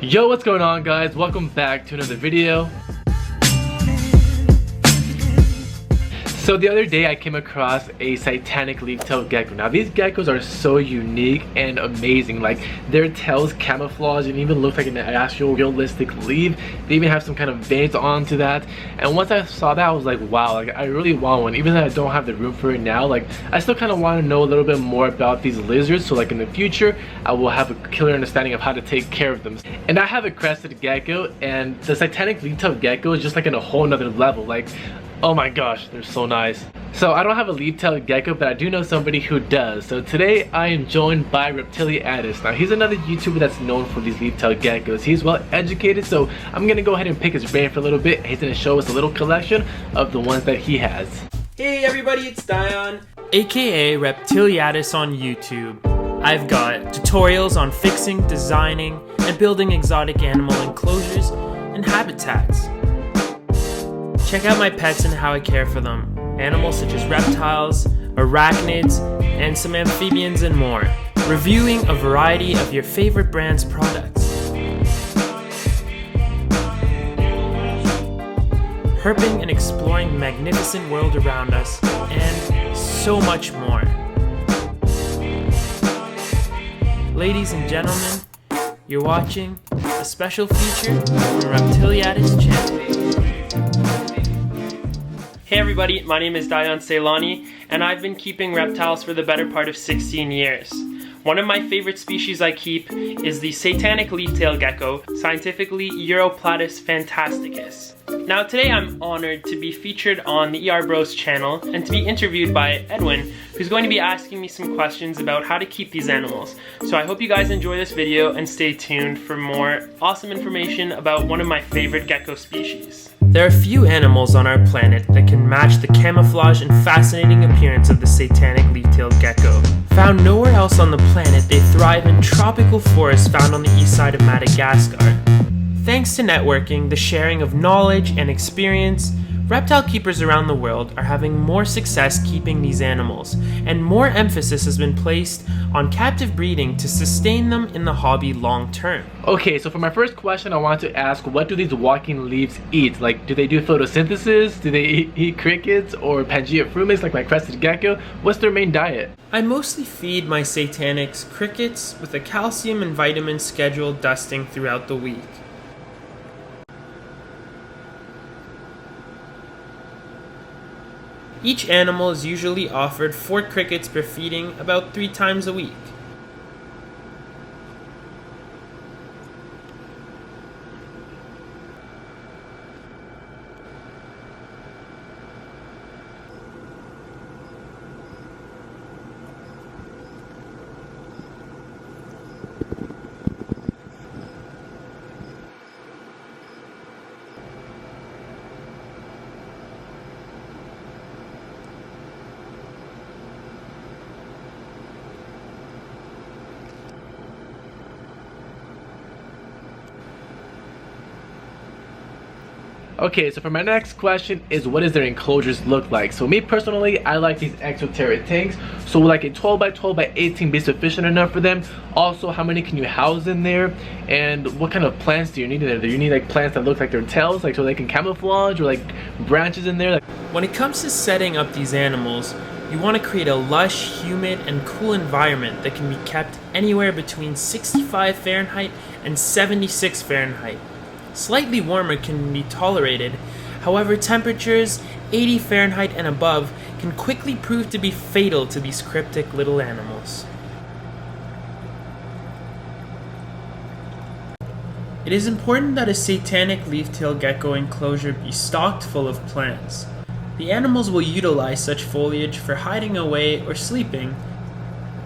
Yo, what's going on, guys? Welcome back to another video. So the other day I came across a Satanic leaf-tailed gecko. Now these geckos are so unique and amazing. Like, their tails camouflage and even look like an actual realistic leaf. They even have some kind of veins onto that. And once I saw that, I was like, wow, like I really want one. Even though I don't have the room for it now, like I still kind of want to know a little bit more about these lizards. So like in the future, I will have a clear understanding of how to take care of them. And I have a crested gecko, and the Satanic leaf-tailed gecko is just like in a whole nother level. Like, oh my gosh, they're so nice. So I don't have a leaf-tailed gecko, but I do know somebody who does. So today I am joined by Reptiliatus. Now he's another YouTuber that's known for these leaf-tailed geckos. He's well educated, so I'm gonna go ahead and pick his brain for a little bit. He's gonna show us a little collection of the ones that he has. Hey everybody, it's Dayyan, aka Reptiliatus on YouTube. I've got tutorials on fixing, designing, and building exotic animal enclosures and habitats. Check out my pets and how I care for them. Animals such as reptiles, arachnids, and some amphibians and more. Reviewing a variety of your favorite brand's products. Herping and exploring the magnificent world around us, and so much more. Ladies and gentlemen, you're watching a special feature from the Reptiliatus Channel. Hey everybody, my name is Dayyan Ceylani, and I've been keeping reptiles for the better part of 16 years. One of my favorite species I keep is the Satanic leaf-tailed gecko, scientifically Reptiliatus fantasticus. Now today I'm honored to be featured on the ER Bros channel and to be interviewed by Edwin, who's going to be asking me some questions about how to keep these animals. So I hope you guys enjoy this video and stay tuned for more awesome information about one of my favorite gecko species. There are few animals on our planet that can match the camouflage and fascinating appearance of the Satanic leaf-tailed gecko. Found nowhere else on the planet, they thrive in tropical forests found on the east side of Madagascar. Thanks to networking, the sharing of knowledge and experience, reptile keepers around the world are having more success keeping these animals, and more emphasis has been placed on captive breeding to sustain them in the hobby long term. Okay, so for my first question, I want to ask, what do these walking leaves eat? Like, do they do photosynthesis? Do they eat crickets or Pangea frumis like my crested gecko? What's their main diet? I mostly feed my Satanics crickets with a calcium and vitamin schedule dusting throughout the week. Each animal is usually offered 4 crickets per feeding about 3 times a week. Okay, so for my next question is, what does their enclosures look like? So me personally, I like these exoteric tanks. So like a 12 by 12 by 18 be sufficient enough for them? Also, how many can you house in there? And what kind of plants do you need in there? Do you need like plants that look like their tails, like so they can camouflage, or like branches in there? Like, when it comes to setting up these animals, you want to create a lush, humid, and cool environment that can be kept anywhere between 65 Fahrenheit and 76 Fahrenheit. Slightly warmer can be tolerated, however temperatures 80 Fahrenheit and above can quickly prove to be fatal to these cryptic little animals. It is important that a Satanic leaf-tailed gecko enclosure be stocked full of plants. The animals will utilize such foliage for hiding away or sleeping,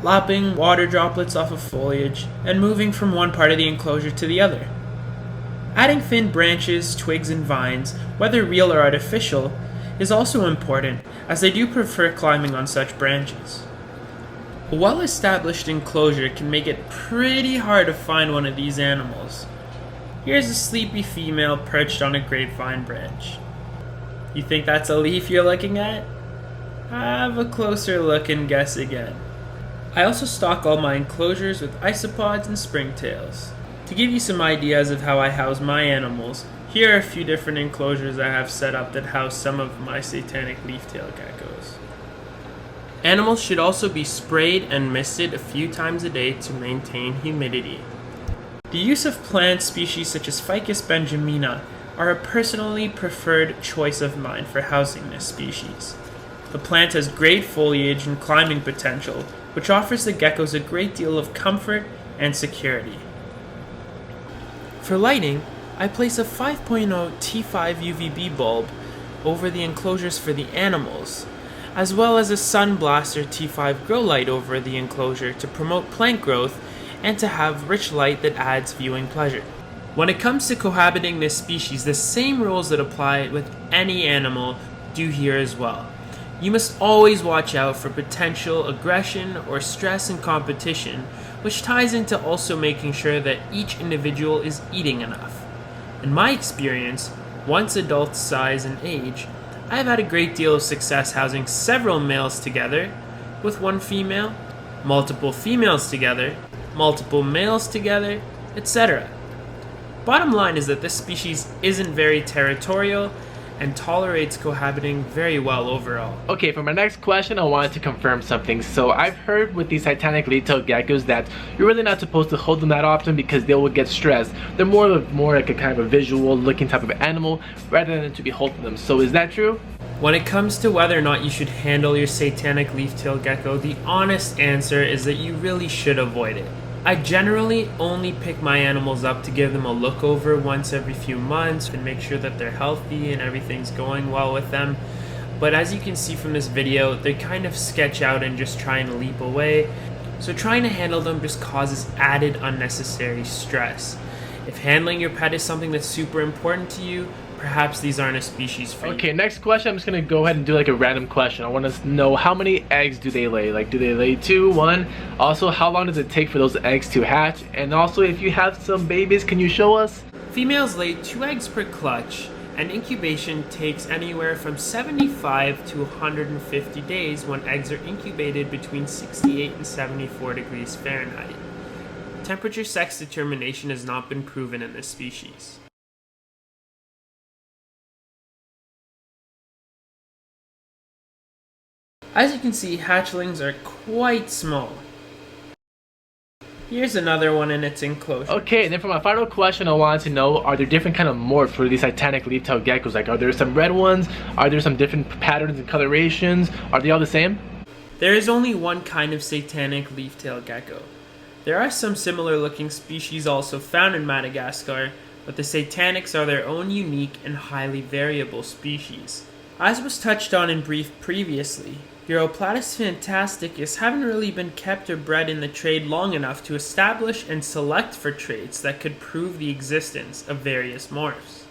lapping water droplets off of foliage, and moving from one part of the enclosure to the other. Adding thin branches, twigs, and vines, whether real or artificial, is also important, as they do prefer climbing on such branches. A well-established enclosure can make it pretty hard to find one of these animals. Here's a sleepy female perched on a grapevine branch. You think that's a leaf you're looking at? Have a closer look and guess again. I also stock all my enclosures with isopods and springtails. To give you some ideas of how I house my animals, here are a few different enclosures I have set up that house some of my Satanic leaf-tailed geckos. Animals should also be sprayed and misted a few times a day to maintain humidity. The use of plant species such as Ficus benjamina are a personally preferred choice of mine for housing this species. The plant has great foliage and climbing potential, which offers the geckos a great deal of comfort and security. For lighting, I place a 5.0 T5 UVB bulb over the enclosures for the animals, as well as a Sunblaster T5 grow light over the enclosure to promote plant growth and to have rich light that adds viewing pleasure. When it comes to cohabiting this species, the same rules that apply with any animal do here as well. You must always watch out for potential aggression or stress in competition, which ties into also making sure that each individual is eating enough. In my experience, once adults size and age, I have had a great deal of success housing several males together with one female, multiple females together, multiple males together, etc. Bottom line is that this species isn't very territorial and tolerates cohabiting very well overall. Okay, for my next question, I wanted to confirm something. So I've heard with these Satanic leaf-tailed geckos that you're really not supposed to hold them that often because they will get stressed. They're more like a kind of a visual looking type of animal rather than to be holding them. So is that true? When it comes to whether or not you should handle your Satanic leaf-tailed gecko, the honest answer is that you really should avoid it. I generally only pick my animals up to give them a look over once every few months and make sure that they're healthy and everything's going well with them. But as you can see from this video, they kind of sketch out and just try and leap away. So trying to handle them just causes added unnecessary stress. If handling your pet is something that's super important to you, perhaps these aren't a species for you. Okay, next question, I'm just gonna go ahead and do like a random question. I want to know how many eggs do they lay? Like, do they lay 2, 1? Also, how long does it take for those eggs to hatch? And also, if you have some babies, can you show us? Females lay 2 eggs per clutch, and incubation takes anywhere from 75 to 150 days when eggs are incubated between 68 and 74 degrees Fahrenheit. Temperature sex determination has not been proven in this species. As you can see, hatchlings are quite small. Here's another one in its enclosure. Okay, and then for my final question, I wanted to know, are there different kind of morphs for these Satanic leaf-tailed geckos? Like, are there some red ones? Are there some different patterns and colorations? Are they all the same? There is only one kind of Satanic leaf-tailed gecko. There are some similar looking species also found in Madagascar, but the Satanics are their own unique and highly variable species. As was touched on in brief previously, Reptiliatus fantasticus haven't really been kept or bred in the trade long enough to establish and select for traits that could prove the existence of various morphs.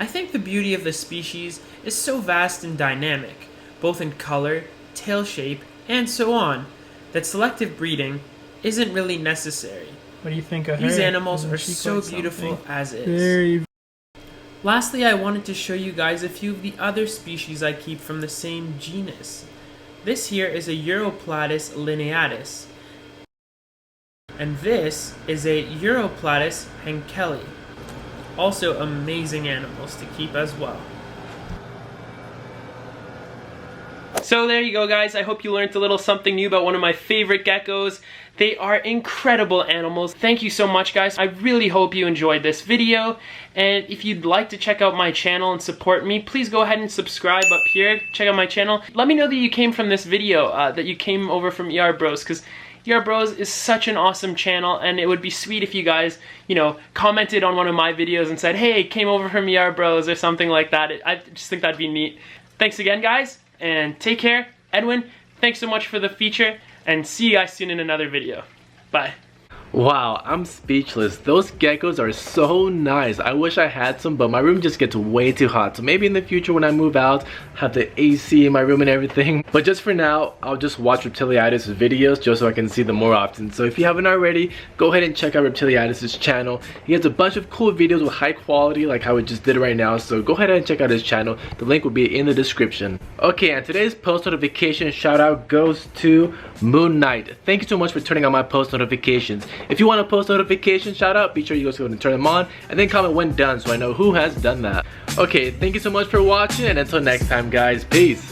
I think the beauty of the species is so vast and dynamic, both in color, tail shape, and so on, that selective breeding isn't really necessary. What do you think of her? These animals are so beautiful as is. Lastly, I wanted to show you guys a few of the other species I keep from the same genus. This here is a Reptiliatus lineatus, and this is a Reptiliatus henkeli. Also amazing animals to keep as well. So there you go, guys. I hope you learned a little something new about one of my favorite geckos. They are incredible animals. Thank you so much, guys. I really hope you enjoyed this video. And if you'd like to check out my channel and support me, please go ahead and subscribe up here. Check out my channel. Let me know that you came from this video, that you came over from ER Bros, because ER Bros is such an awesome channel, and it would be sweet if you guys, you know, commented on one of my videos and said, hey, came over from ER Bros or something like that. I just think that'd be neat. Thanks again, guys. And take care. Edwin, thanks so much for the feature, and see you guys soon in another video. Bye. Wow, I'm speechless. Those geckos are so nice. I wish I had some, but my room just gets way too hot. So maybe in the future when I move out, have the AC in my room and everything. But just for now, I'll just watch Reptiliatus videos just so I can see them more often. So if you haven't already, go ahead and check out Reptiliatus channel. He has a bunch of cool videos with high quality like how we just did right now. So go ahead and check out his channel. The link will be in the description. Okay, and today's post notification shout out goes to Moon Knight. Thank you so much for turning on my post notifications. If you want to post notifications shout out, be sure you guys go and turn them on and then comment when done so I know who has done that. Okay, thank you so much for watching, and until next time guys, peace.